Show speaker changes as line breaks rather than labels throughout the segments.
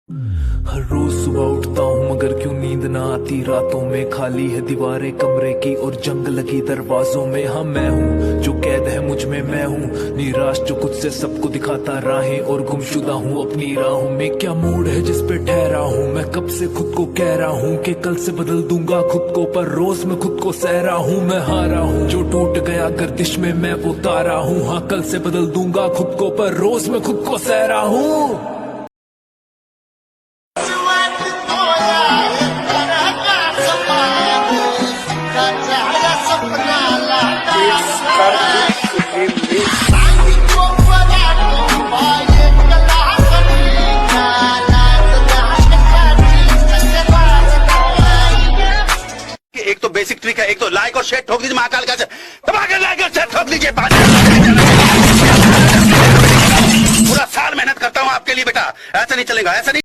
हर रोज सुबह उठता हूँ मगर क्यों नींद ना आती रातों में। खाली है दीवारें कमरे की और जंग लगी दरवाजों में। हाँ मैं हूँ जो कैद है मुझ में, मैं हूँ निराश जो खुद से सबको दिखाता राहें और गुमशुदा हूँ अपनी राहों में। क्या मूड है जिस पे ठहरा हूँ मैं, कब से खुद को कह रहा हूँ कि कल से बदल दूंगा खुद को, पर रोज मैं खुद को सह रहा हूँ। मैं हारा हूँ जो टूट गया गर्दिश में मैं वो तारा हूँ। हाँ कल से बदल दूंगा खुद को, पर रोज मैं खुद को सह रहा हूँ।
एक तो बेसिक ट्रिक है, एक तो लाइक और शेयर ठोक दीजिए महाकाल का दबाकर लाइक और शेयर ठोक दीजिए। पूरा साल मेहनत करता हूँ आपके लिए बेटा, ऐसा नहीं चलेगा, ऐसा नहीं।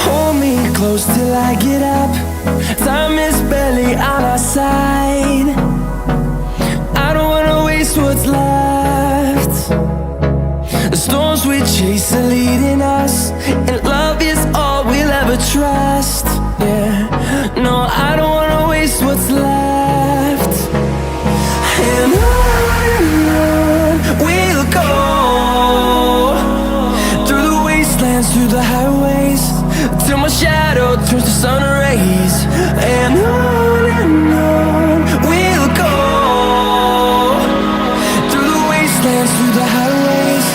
Hold me close till I get up. Time is barely on our side. I don't wanna waste what's left. The storms we chase are leading us, and love is all we'll ever trust. Yeah, no, I don't wanna waste what's left. And on we'll go, through the wastelands, through the highways, till my shadow turns to sun rays. And on we'll go, through the wastelands, through the highways,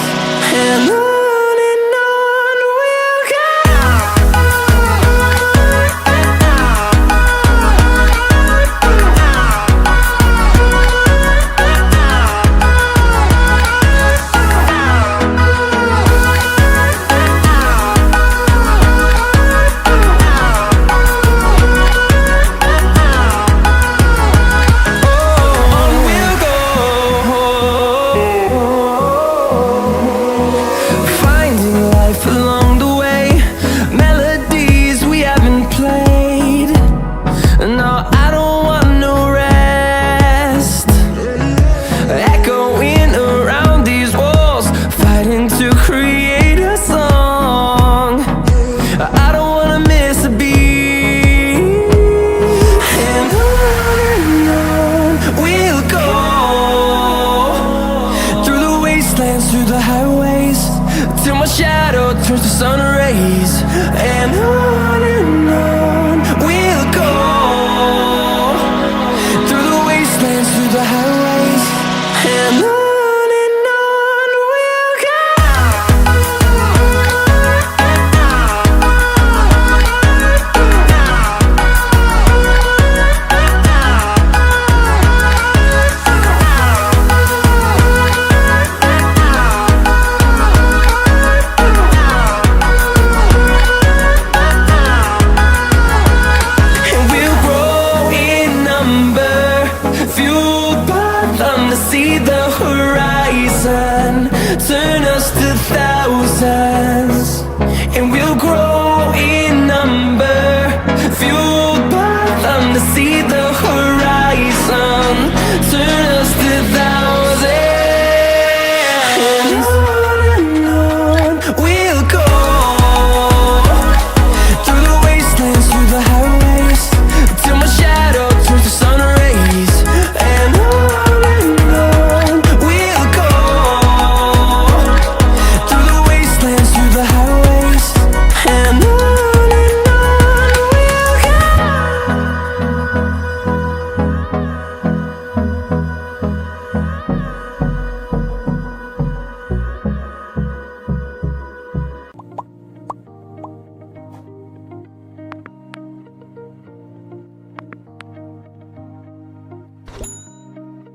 and on we'll go. Through the highways, till my shadow turns to sun rays. And on we'll go, through the wastelands, through the highways, and on we'll go. See the horizon, turn us to thousands.